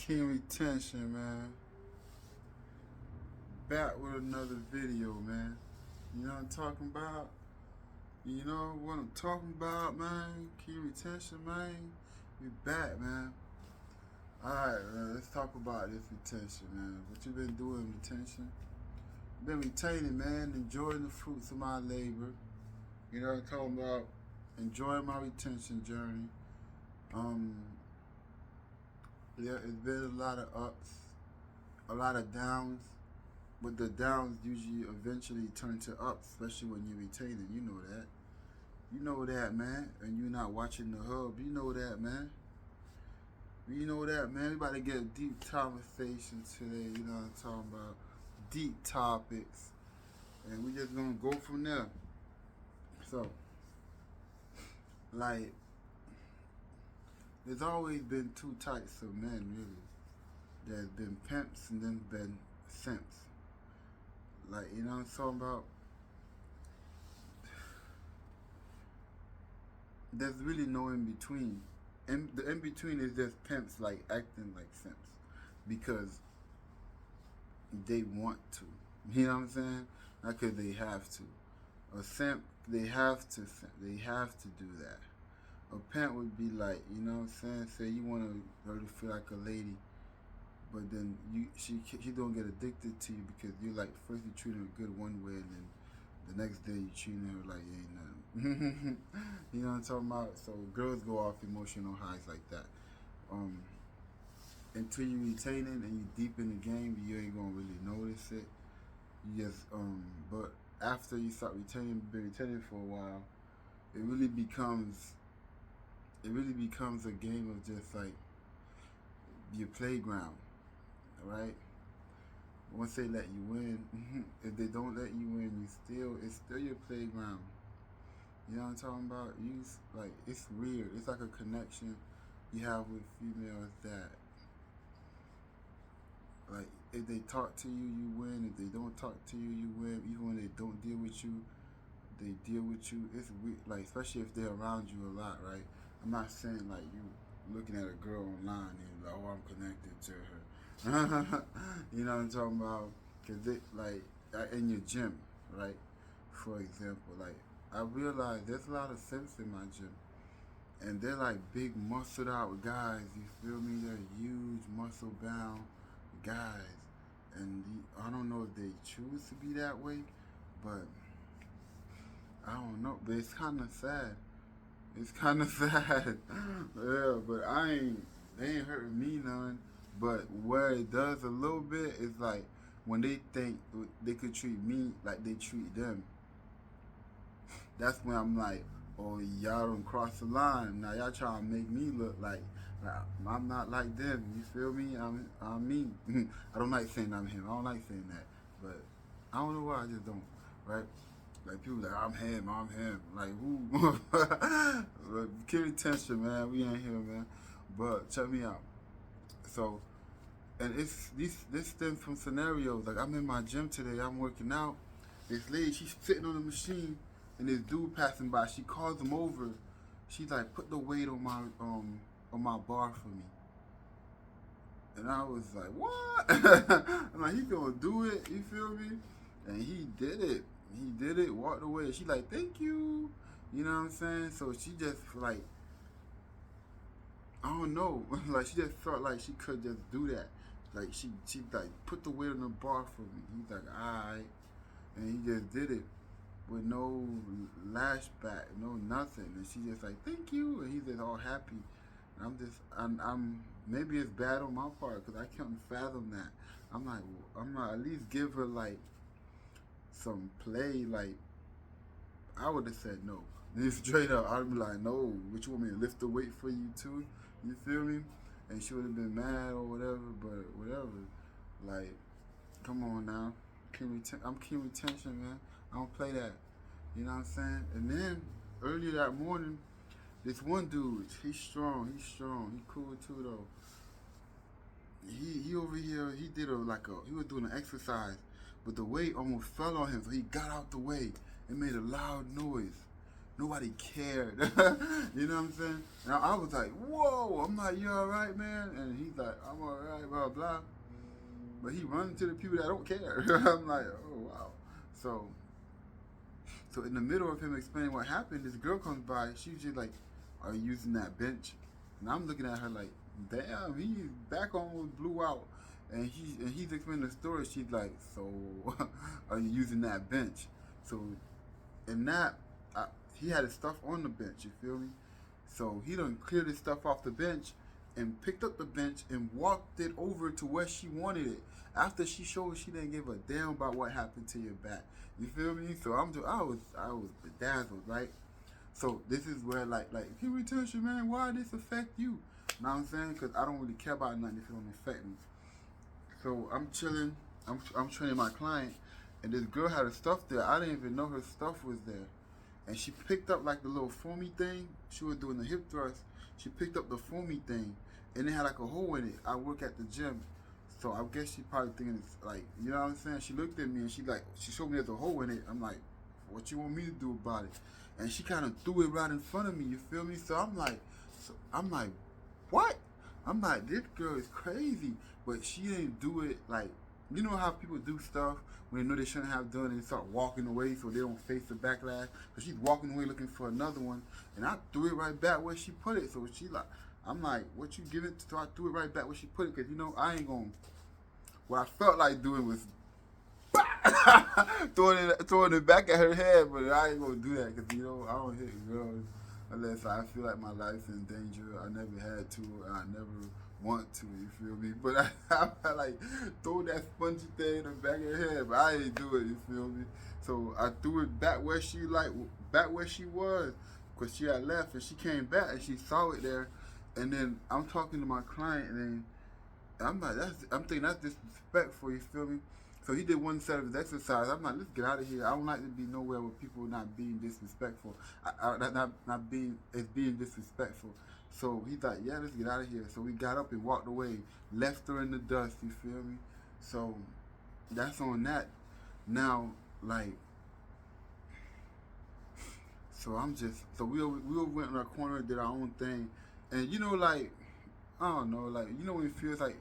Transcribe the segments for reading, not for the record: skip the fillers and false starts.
King Retention, man. Back with another video, man. You know what I'm talking about? You know what I'm talking about, man? King Retention, man. We back, man. Alright, man, let's talk about this retention, man. What you been doing, retention? Been retaining, man, enjoying the fruits of my labor. You know what I'm talking about? Enjoying my retention journey. Yeah, it's been a lot of ups, a lot of downs, but the downs usually eventually turn to ups, especially when you're retaining. You know that. You know that, man. And you're not watching the hub. You know that, man. You know that, man. We about to get a deep conversation today. You know what I'm talking about? Deep topics. And we just gonna go from there. So, like, there's always been two types of men, really. There's been pimps and then been simps. Like, you know what I'm talking about? There's really no in between. And the in between is just pimps like acting like simps because they want to. You know what I'm saying? Not because they have to. A simp, they have to simp. They have to do that. A pimp would be like, you know what I'm saying? Say you want her to feel like a lady, but then she don't get addicted to you because you like first you treat her good one way and then the next day you treating her like you ain't nothing. You know what I'm talking about? So girls go off emotional highs like that. Until you retaining and you deep in the game, you ain't gonna really notice it. You just but after you start retaining, been retaining for a while, it really becomes a game of just like your playground, right? Once they let you win, if they don't let you win, it's still your playground. You know what I'm talking about? Like, it's weird. It's like a connection you have with females that, like, if they talk to you, you win. If they don't talk to you, you win. Even when they don't deal with you, they deal with you. It's weird, like, especially if they're around you a lot, right? I'm not saying like you looking at a girl online and you're like, oh, I'm connected to her. You know what I'm talking about? Cause in your gym, right? For example, like I realize there's a lot of simps in my gym, and they're like big, muscled out guys. You feel me? They're huge, muscle bound guys, and I don't know if they choose to be that way, but I don't know. But it's kind of sad. It's kind of sad. Yeah, but they ain't hurting me none. But where it does a little bit is like when they think they could treat me like they treat them. That's when I'm like, oh, y'all don't cross the line. Now y'all trying to make me look like I'm not like them. You feel me? I'm me. I don't like saying I'm him. I don't like saying that. But I don't know why. I just don't. Right? Like people like I'm him. Like who? Keep attention, man. We ain't here, man. But check me out. So, and this stems from scenarios. Like I'm in my gym today. I'm working out. This lady, she's sitting on the machine, and this dude passing by. She calls him over. She's like, put the weight on my bar for me. And I was like, what? I'm like, he gonna do it. You feel me? And he did it. He did it, walked away. She like, thank you. You know what I'm saying? So she just like, I don't know. Like she just felt like she could just do that. Like she like put the weight on the bar for me. He's like, alright. And he just did it with no lashback, no nothing. And she just like, thank you. And he's just all happy. And I'm maybe it's bad on my part because I can't fathom that. I'm like, I'm not at least give her like some play. Like I would have said no. Then straight up, I'd be like, no, what you want me to lift the weight for you too? You feel me? And she would have been mad or whatever, but whatever. Like, come on now. I'm King Retention, man. I don't play that. You know what I'm saying? And then, earlier that morning, this one dude, he's strong. He cool too, though. He over here, he was doing an exercise, but the weight almost fell on him, so he got out the way and made a loud noise. nobody cared. You know what I'm saying? And I was like, whoa. I'm like, you all right, man? And he's like, I'm all right, blah blah. But he runs to the people that don't care. I'm like, oh wow. So so in the middle of him explaining what happened, this girl comes by. She's just like, are you using that bench? And I'm looking at her like, damn, he's back almost blew out. And he's explaining the story. She's like, so are you using that bench? So in that, he had his stuff on the bench. You feel me? So he done cleared his stuff off the bench and picked up the bench and walked it over to where she wanted it. After she showed she didn't give a damn about what happened to your back. You feel me? So I was bedazzled, right? So this is where like can we tell you, man, why this affect you? Know what I'm saying? Because I don't really care about nothing if it don't affect me. So I'm chilling. I'm training my client, and this girl had her stuff there. I didn't even know her stuff was there, and she picked up like the little foamy thing. She was doing the hip thrust. She picked up the foamy thing, and it had like a hole in it. I work at the gym, so I guess she probably thinking it's like, you know what I'm saying? She looked at me and she showed me there's a hole in it. I'm like, what you want me to do about it? And she kind of threw it right in front of me. You feel me? So I'm like, what? I'm like, this girl is crazy. But she didn't do it like, you know how people do stuff when they know they shouldn't have done it and start walking away so they don't face the backlash. So she's walking away looking for another one, and I threw it right back where she put it. So she like, I'm like, what you give it? So I threw it right back where she put it, because, you know, I ain't gonna, what I felt like doing was throwing it back at her head, but I ain't gonna do that, because, you know, I don't hit girls unless I feel like my life's in danger. I never had to, and I never want to, you feel me? But I like throw that spongy thing in the back of her head, but I ain't do it, you feel me? So I threw it back where she was, because she had left, and she came back and she saw it there. And then I'm talking to my client, and then I'm thinking that's disrespectful, you feel me? So he did one set of his exercise. I'm like, let's get out of here. I don't like to be nowhere where people not being disrespectful. It's being disrespectful. So he's like, yeah, let's get out of here. So we got up and walked away, left her in the dust, you feel me? So that's on that. Now, like, so we all went in our corner, did our own thing. And, you know, like, I don't know, like, you know when it feels like,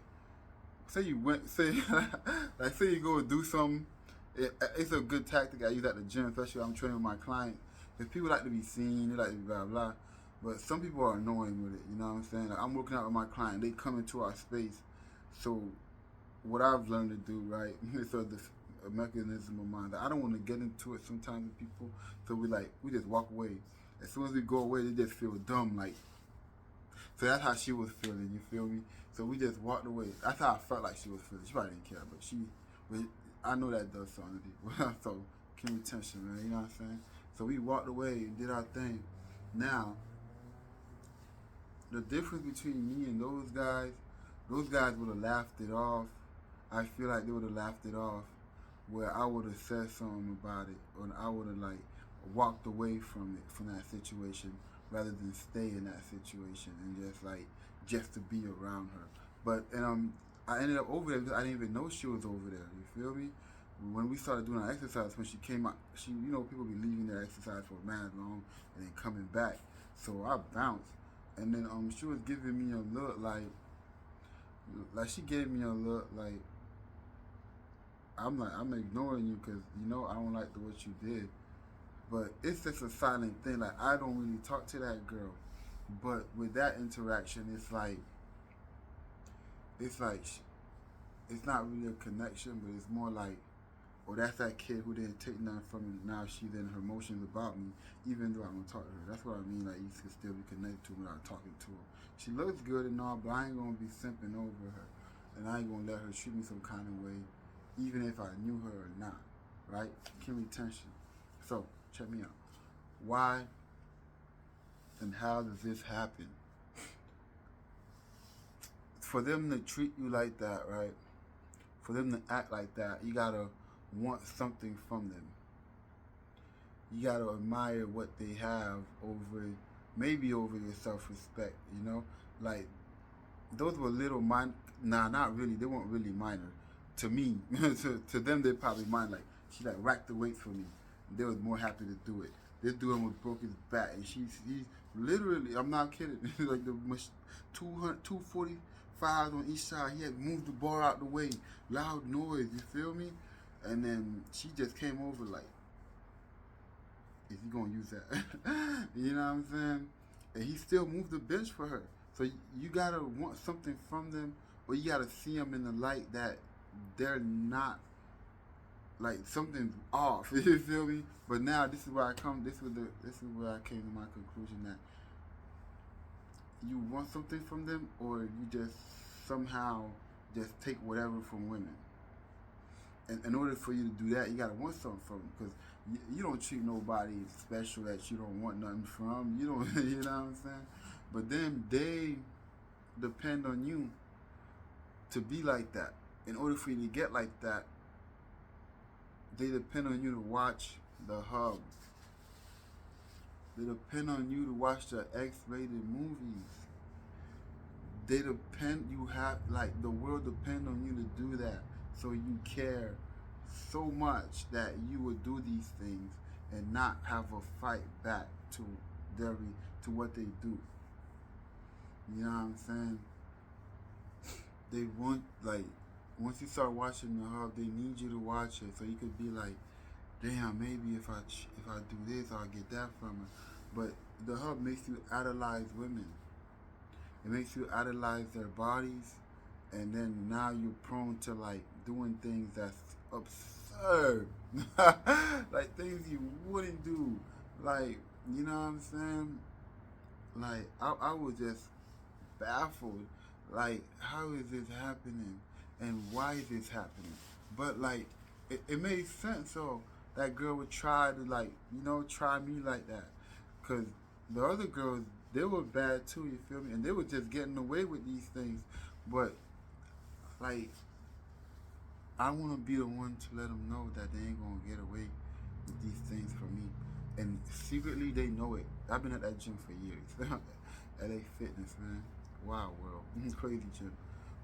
say you go do something, it's a good tactic I use at the gym, especially when I'm training with my clients. If people like to be seen, they like to be blah, blah. But some people are annoying with it, you know what I'm saying? Like, I'm working out with my client, they come into our space. So what I've learned to do, right, it's a mechanism of mine that I don't want to get into it sometimes with people. So we just walk away. As soon as we go away, they just feel dumb, like. So that's how she was feeling, you feel me? So we just walked away. That's how I felt like she was feeling. She probably didn't care, but I know that does something to people. So keep attention, man, you know what I'm saying? So we walked away and did our thing. Now, the difference between me and those guys would have laughed it off. I feel like they would have laughed it off, where I would have said something about it, or I would have like walked away from that situation, rather than stay in that situation and just to be around her. But I ended up over there because I didn't even know she was over there. You feel me? When we started doing our exercise, when she came out, you know, people be leaving their exercise for mad long and then coming back. So I bounced, and then she was giving me a look like she gave me a look like I'm ignoring you because, you know, I don't like what you did. But it's just a silent thing. Like, I don't really talk to that girl. But with that interaction, it's not really a connection, but it's more like, oh, that's that kid who didn't take nothing from me. Now she's in her emotions about me, even though I don't talk to her. That's what I mean. Like, you can still be connected to her without talking to her. She looks good and all, but I ain't gonna be simping over her, and I ain't gonna let her treat me some kind of way, even if I knew her or not. Right? Keep retention. So check me out. Why and how does this happen? For them to treat you like that, right? For them to act like that, you gotta want something from them. You gotta admire what they have maybe over your self-respect, you know? Like, those were little not really, they weren't really minor. To me, to them, they probably minor. Like, she racked the weight for me. They was more happy to do it. This dude almost broke his back, and he's literally, I'm not kidding, like the 245 on each side. He had moved the bar out the way, loud noise. You feel me? And then she just came over like, is he gonna use that? You know what I'm saying? And he still moved the bench for her. So you gotta want something from them, or you gotta see them in the light that they're not, like something's off. You feel me? But now this is where I come. This is where I came to my conclusion that you want something from them, or you just somehow just take whatever from women. And in order for you to do that, you gotta want something from them, because you don't treat nobody special that you don't want nothing from. You don't, you know what I'm saying? But then they depend on you to be like that. In order for you to get like that, they depend on you to watch the hub. They depend on you to watch the X-rated movies. They depend, you have, like, the world depend on you to do that. So you care so much that you would do these things and not have a fight back to to what they do. You know what I'm saying? They want, like, once you start watching the hub, they need you to watch it so you could be like, damn, maybe if I do this, I'll get that from her. But the hub makes you idolize women. It makes you idolize their bodies, and then now you're prone to like doing things that's absurd, like things you wouldn't do. Like, you know what I'm saying? Like I was just baffled. Like, how is this happening, and why is this happening? But like, it made sense. So that girl would try to, like, try me like that, cause the other girls, they were bad too. You feel me? And they were just getting away with these things. But like, I want to be the one to let them know that they ain't gonna get away with these things from me. And secretly, they know it. I've been at that gym for years. LA Fitness, man. Wow, world. Crazy gym.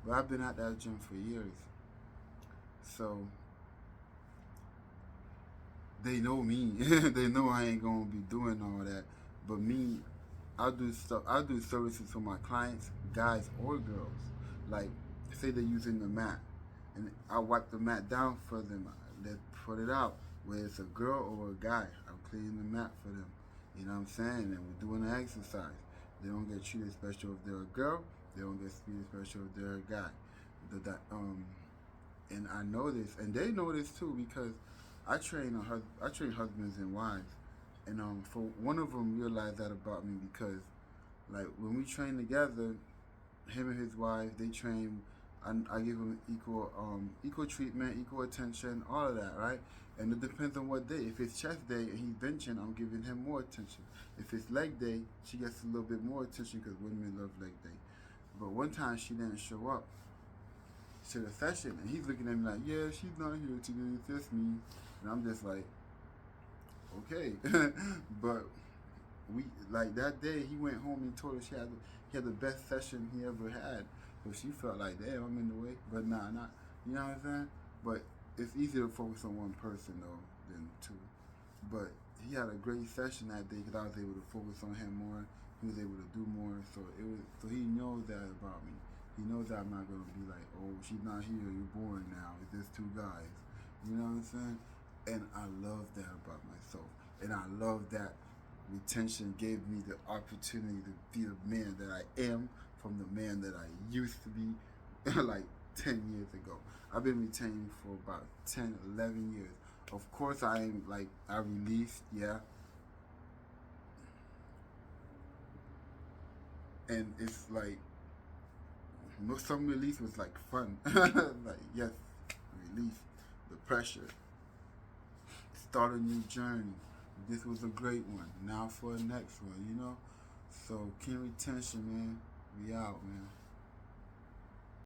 But I've been at that gym for years. So they know me. They know I ain't gonna be doing all that. But me, I do stuff. I do services for my clients, guys or girls. Like, say they're using the mat, and I wipe the mat down for them. They put it out. Whether it's a girl or a guy, I'm cleaning the mat for them. You know what I'm saying? And we're doing the exercise. They don't get treated special if they're a girl. They don't get treated special if they're a guy. And I know this, and they know this too, because I train husbands and wives, and for one of them realized that about me, because like when we train together, him and his wife, they train. I give them equal treatment, equal attention, all of that, right? And it depends on what day. If it's chest day and he's benching, I'm giving him more attention. If it's leg day, she gets a little bit more attention, because women love leg day. But one time she didn't show up to the session, and he's looking at me like, yeah, she's not here today, it's just me. And I'm just like, okay. But we, like, that day he went home and told her he had the best session he ever had. So she felt like, damn, I'm in the way. But nah, not, you know what I'm saying? But it's easier to focus on one person though than two. But he had a great session that day, because I was able to focus on him more. He was able to do more. So he knows that about me. He knows that I'm not gonna be like, oh, she's not here, you're boring now, it's just two guys. You know what I'm saying? And I love that about myself. And I love that retention gave me the opportunity to be the man that I am, from the man that I used to be like 10 years ago. I've been retaining for about 10, 11 years. Of course, I released, yeah. And it's like, some release was like fun. Like, yes, release the pressure. Start a new journey. This was a great one. Now for the next one, So, king retention, man. We out, man.